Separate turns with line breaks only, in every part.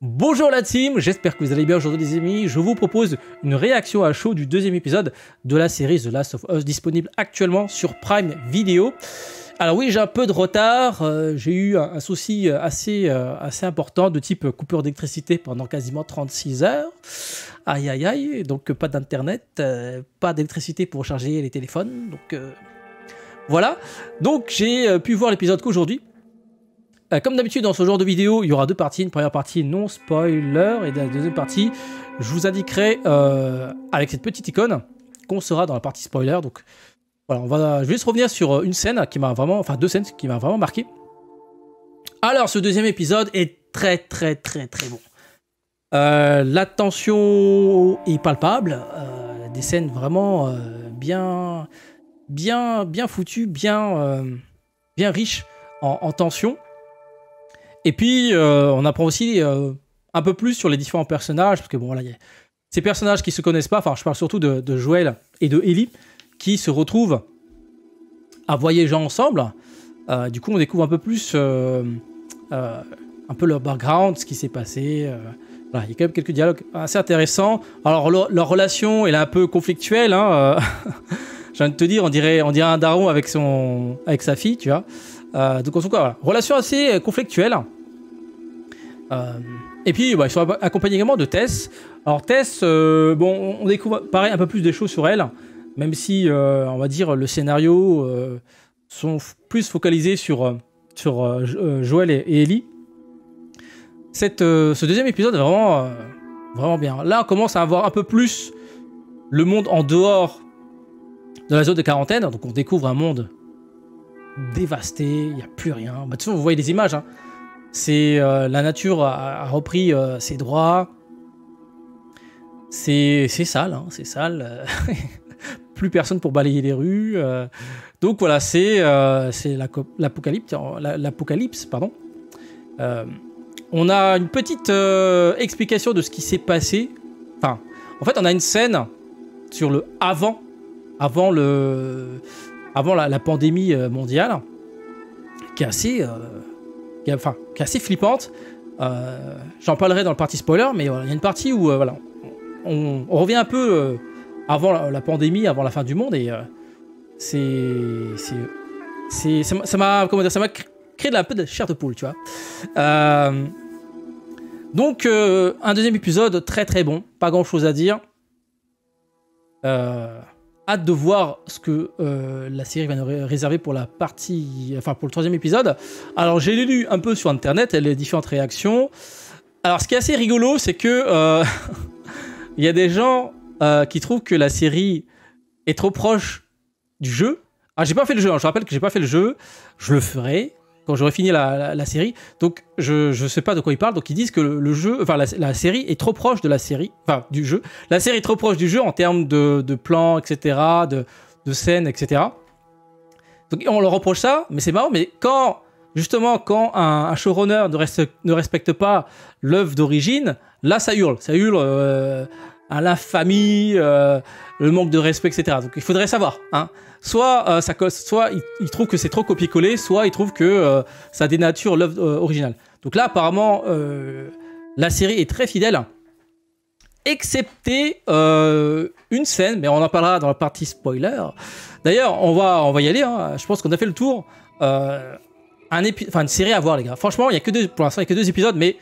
Bonjour la team, j'espère que vous allez bien aujourd'hui les amis. Je vous propose une réaction à chaud du deuxième épisode de la série The Last of Us, disponible actuellement sur Prime Video. Alors oui, j'ai un peu de retard, j'ai eu un souci assez important de type coupure d'électricité pendant quasiment 36 heures. Aïe aïe aïe, donc pas d'internet, pas d'électricité pour charger les téléphones, donc voilà. Donc j'ai pu voir l'épisode qu'aujourd'hui. Comme d'habitude dans ce genre de vidéo, il y aura deux parties. Une première partie non spoiler et la deuxième partie, je vous indiquerai avec cette petite icône qu'on sera dans la partie spoiler. Donc voilà, je vais juste revenir sur une scène qui m'a vraiment, enfin deux scènes qui m'a vraiment marqué. Alors ce deuxième épisode est très bon. La tension est palpable, des scènes vraiment bien foutues, bien riches en tension. Et puis, on apprend aussi un peu plus sur les différents personnages, parce que bon, voilà, il y a ces personnages qui se connaissent pas, enfin, je parle surtout de Joel et de Ellie, qui se retrouvent à voyager ensemble. Du coup, on découvre un peu plus un peu leur background, ce qui s'est passé. Voilà, il y a quand même quelques dialogues assez intéressants. Alors, leur relation, elle est un peu conflictuelle, hein, j'ai envie de te dire, on dirait un daron avec sa fille, tu vois. Donc, en tout cas, voilà, relation assez conflictuelle. Et puis bah, ils sont accompagnés également de Tess. Alors Tess, bon, on découvre pareil un peu plus des choses sur elle, même si on va dire le scénario sont plus focalisés sur Joel et Ellie. Ce deuxième épisode est vraiment bien. Là on commence à avoir un peu plus le monde en dehors de la zone de quarantaine, donc on découvre un monde dévasté, il n'y a plus rien. Bah, de toute façon vous voyez les images, hein. C'est la nature a repris ses droits. C'est sale, hein, c'est sale. Plus personne pour balayer les rues. Donc voilà, c'est l'apocalypse, pardon. On a une petite explication de ce qui s'est passé. Enfin, en fait, on a une scène sur le avant la pandémie mondiale, qui est assez qui est assez flippante. J'en parlerai dans le partie spoiler, mais voilà, il y a une partie où voilà, on revient un peu avant la pandémie, avant la fin du monde, et ça m'a créé un peu de chair de poule, tu vois. Donc un deuxième épisode très bon, pas grand chose à dire. Hâte de voir ce que la série va nous réserver pour la partie, enfin pour le troisième épisode. Alors j'ai lu un peu sur internet les différentes réactions. Alors ce qui est assez rigolo, c'est que il y a des gens qui trouvent que la série est trop proche du jeu. Alors j'ai pas fait le jeu, hein. Je rappelle que j'ai pas fait le jeu. Je le ferai quand j'aurai fini la série. Donc je sais pas de quoi ils parlent. Donc ils disent que le jeu, enfin la série est trop proche de la série, enfin du jeu. La série est trop proche du jeu en termes de plans, etc., de scènes, etc. Donc on leur reproche ça, mais c'est marrant. Mais quand un showrunner ne respecte pas l'œuvre d'origine, là ça hurle à l'infamie, le manque de respect, etc. Donc il faudrait savoir, hein. Soit il trouve que c'est trop copier-coller, soit il trouve que ça dénature l'œuvre originale. Donc là, apparemment, la série est très fidèle, excepté une scène, mais on en parlera dans la partie spoiler. D'ailleurs, on va y aller, hein. Je pense qu'on a fait le tour. Une série à voir, les gars. Franchement, pour l'instant, il n'y a que 2 épisodes, mais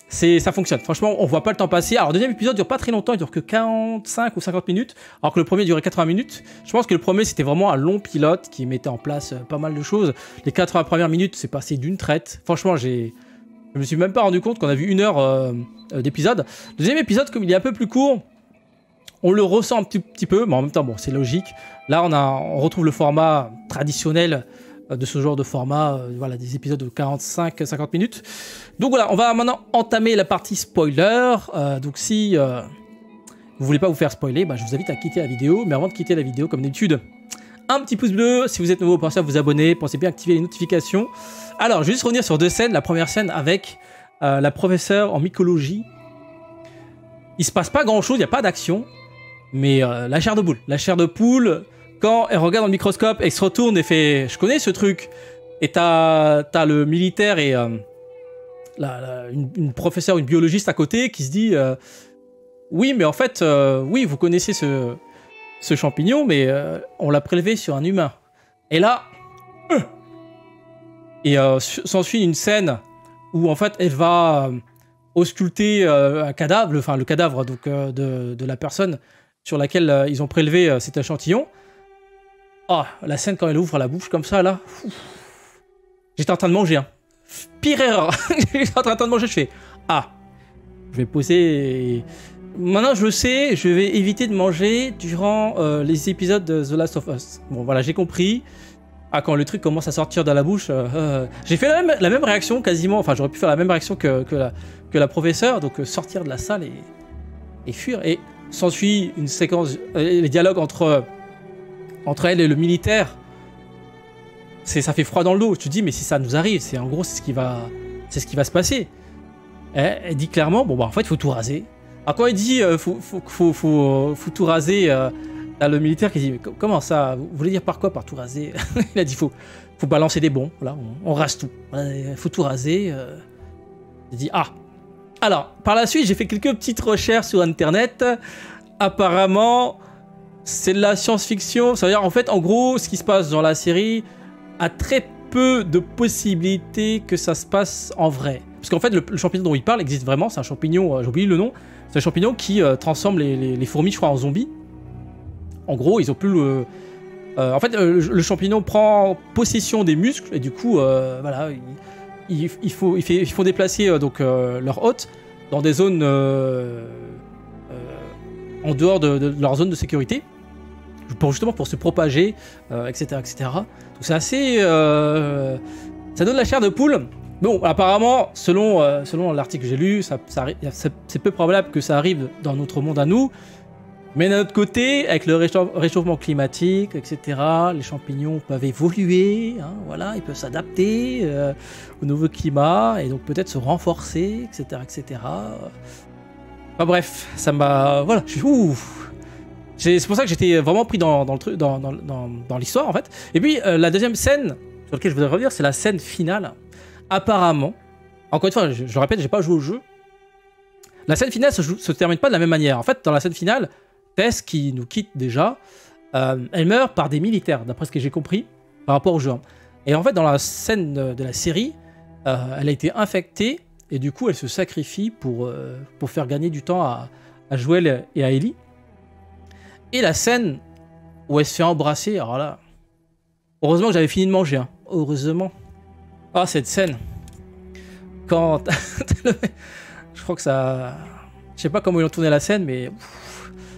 ça fonctionne. Franchement, on voit pas le temps passer. Alors, le deuxième épisode dure pas très longtemps, il dure que 45 ou 50 minutes, alors que le premier durait 80 minutes. Je pense que le premier, c'était vraiment un long pilote qui mettait en place pas mal de choses. Les 80 premières minutes, c'est passé d'une traite. Franchement, je me suis même pas rendu compte qu'on a vu 1 heure d'épisode. Le deuxième épisode, comme il est un peu plus court, on le ressent un petit peu, mais en même temps, bon, c'est logique. Là, on retrouve le format traditionnel de ce genre de format, voilà, des épisodes de 45-50 minutes. Donc voilà, on va maintenant entamer la partie spoiler. Donc si vous voulez pas vous faire spoiler, bah, je vous invite à quitter la vidéo. Mais avant de quitter la vidéo, comme d'habitude, un petit pouce bleu. Si vous êtes nouveau, pensez à vous abonner, pensez bien à activer les notifications. Alors, je vais juste revenir sur 2 scènes. La première scène avec la professeure en mycologie. Il se passe pas grand chose, il n'y a pas d'action, mais la chair de poule, quand elle regarde dans le microscope et se retourne et fait « je connais ce truc », et t'as le militaire une professeure, une biologiste à côté qui se dit oui, mais en fait, oui, vous connaissez ce champignon, mais on l'a prélevé sur un humain. Et là, s'ensuit une scène où en fait elle va ausculter un cadavre, enfin le cadavre donc, de la personne sur laquelle ils ont prélevé cet échantillon. Ah, la scène quand elle ouvre la bouche comme ça là, j'étais en train de manger. Hein. Pire erreur, j'étais en train de manger, je fais ah, je vais poser. Maintenant je le sais, je vais éviter de manger durant les épisodes de The Last of Us. Bon voilà, j'ai compris. Ah, quand le truc commence à sortir de la bouche, j'ai fait la même réaction quasiment, enfin j'aurais pu faire la même réaction que la professeure, donc sortir de la salle et fuir. Et s'ensuit une séquence, les dialogues entre elle et le militaire, ça fait froid dans le dos. Tu te dis mais si ça nous arrive, c'est en gros c'est ce qui va se passer. Elle dit clairement bon bah en fait il faut tout raser. Alors quand elle dit faut tout raser. T'as le militaire qui dit mais comment ça, vous voulez dire par quoi par tout raser? Il a dit faut balancer des bombes, voilà, on rase tout, faut tout raser. Il dit ah. Alors par la suite j'ai fait quelques petites recherches sur internet. Apparemment c'est de la science-fiction, ça veut dire en fait en gros ce qui se passe dans la série a très peu de possibilités que ça se passe en vrai. Parce qu'en fait le champignon dont il parle existe vraiment, c'est un champignon, j'ai oublié le nom, c'est un champignon qui transforme les fourmis je crois en zombies. En gros, ils ont plus le... en fait, le champignon prend possession des muscles et du coup, voilà, il faut déplacer donc leur hôte dans des zones en dehors de leur zone de sécurité, justement pour se propager, etc., etc. Donc c'est assez... ça donne la chair de poule. Bon, apparemment, selon l'article que j'ai lu, c'est peu probable que ça arrive dans notre monde à nous. Mais d'un autre côté, avec le réchauffement climatique, etc., les champignons peuvent évoluer, hein, voilà, ils peuvent s'adapter au nouveau climat et donc peut-être se renforcer, etc., etc. Enfin bref, ça m'a, voilà, c'est pour ça que j'étais vraiment pris dans le truc, dans l'histoire en fait. Et puis la deuxième scène sur laquelle je voudrais revenir, c'est la scène finale. Apparemment, encore une fois, je le répète, j'ai pas joué au jeu. La scène finale se termine pas de la même manière. En fait, dans la scène finale, Tess, qui nous quitte déjà, elle meurt par des militaires, d'après ce que j'ai compris, par rapport au jeu. Et en fait, dans la scène de la série, elle a été infectée, et du coup, elle se sacrifie pour faire gagner du temps à Joël et à Ellie. Et la scène où elle se fait embrasser, alors là, heureusement que j'avais fini de manger, hein. Heureusement. Ah, cette scène. Quand... je crois que ça... Je sais pas comment ils ont tourné la scène, mais...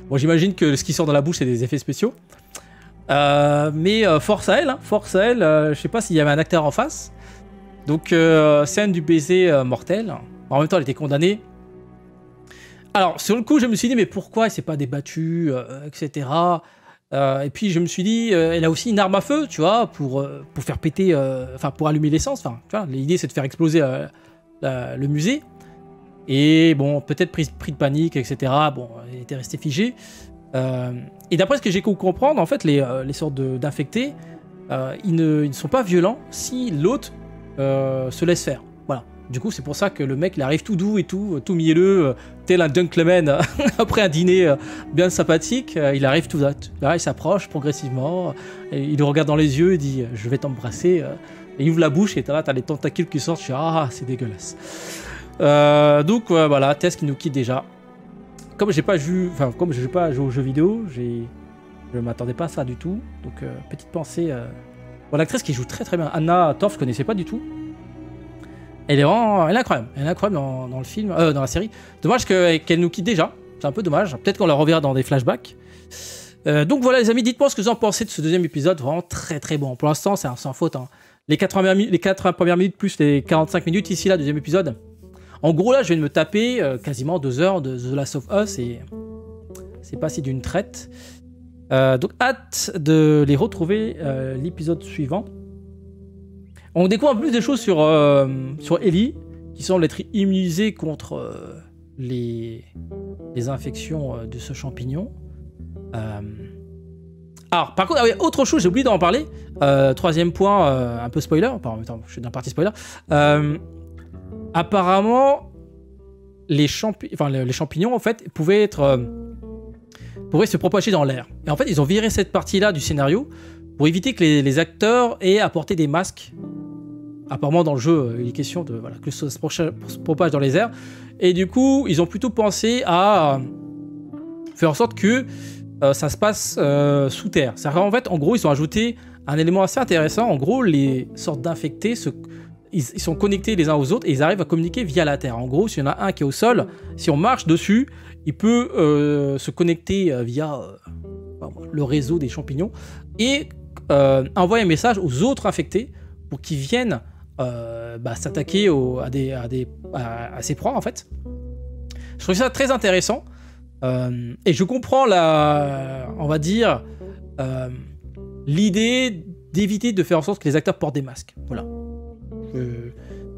Bon, j'imagine que ce qui sort dans la bouche, c'est des effets spéciaux. Mais force à elle, hein, force à elle. Je sais pas s'il y avait un acteur en face. Donc, scène du baiser mortel. En même temps, elle était condamnée. Alors, sur le coup, je me suis dit, mais pourquoi elle s'est pas débattue, etc. Et puis, je me suis dit, elle a aussi une arme à feu, tu vois, pour faire péter, enfin, pour allumer l'essence. Enfin, tu vois, l'idée, c'est de faire exploser le musée. Et bon, peut-être pris de panique, etc. Bon, il était resté figé. Et d'après ce que j'ai pu comprendre, en fait, les sortes d'infectés, ils ne sont pas violents si l'hôte se laisse faire. Voilà. Du coup, c'est pour ça que le mec, il arrive tout doux et tout mielleux, tel un gentleman après un dîner bien sympathique. Il arrive tout là, il s'approche progressivement, et il le regarde dans les yeux, il dit « Je vais t'embrasser ». Et il ouvre la bouche et là, t'as les tentacules qui sortent. Je suis « Ah, c'est dégueulasse ». Donc voilà, Tess qui nous quitte déjà. Comme j'ai pas joué aux jeux vidéo, je m'attendais pas à ça du tout. Donc petite pensée. Bon, l'actrice qui joue très très bien, Anna Torv, je connaissais pas du tout. Elle est incroyable. Elle est incroyable dans le film, dans la série. Dommage qu'elle nous quitte déjà. C'est un peu dommage. Peut-être qu'on la reverra dans des flashbacks. Donc voilà les amis, dites-moi ce que vous en pensez de ce deuxième épisode. Vraiment très très bon. Pour l'instant, c'est sans faute. Hein. Les 80 premières minutes plus les 45 minutes ici là, deuxième épisode. En gros, là, je viens de me taper quasiment 2 heures de The Last of Us et c'est passé d'une traite. Donc, hâte de les retrouver l'épisode suivant. On découvre en plus des choses sur Ellie, qui semble être immunisée contre les infections de ce champignon. Alors, par contre, autre chose, j'ai oublié d'en parler. Troisième point, un peu spoiler. En même temps, je suis dans la partie spoiler. apparemment, les champignons, en fait, pouvaient se propager dans l'air. Et en fait, ils ont viré cette partie-là du scénario pour éviter que les acteurs aient à porter des masques. Apparemment, dans le jeu, il est question de que ça se propage dans les airs. Et du coup, ils ont plutôt pensé à faire en sorte que ça se passe sous terre. En fait, en gros, ils ont ajouté un élément assez intéressant. En gros, les sortes d'infectés, ils sont connectés les uns aux autres et ils arrivent à communiquer via la terre. En gros, s'il y en a un qui est au sol, si on marche dessus, il peut se connecter via le réseau des champignons et envoyer un message aux autres infectés pour qu'ils viennent s'attaquer à ses proies, en fait. Je trouve ça très intéressant. Et je comprends l'idée d'éviter de faire en sorte que les acteurs portent des masques. Voilà.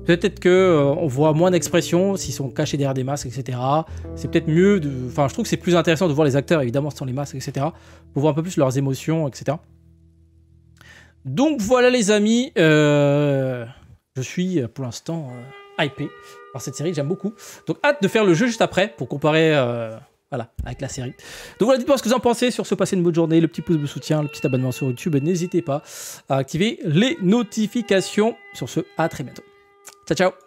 Peut-être qu'on voit moins d'expressions s'ils sont cachés derrière des masques, etc. C'est peut-être mieux je trouve que c'est plus intéressant de voir les acteurs, évidemment, sans les masques, etc. Pour voir un peu plus leurs émotions, etc. Donc voilà, les amis. Je suis, pour l'instant, hypé par cette série. J'aime beaucoup. Donc hâte de faire le jeu juste après pour comparer... avec la série. Donc voilà, dites-moi ce que vous en pensez sur ce. Passez une bonne journée, le petit pouce de soutien, le petit abonnement sur YouTube, et n'hésitez pas à activer les notifications. Sur ce, à très bientôt. Ciao, ciao.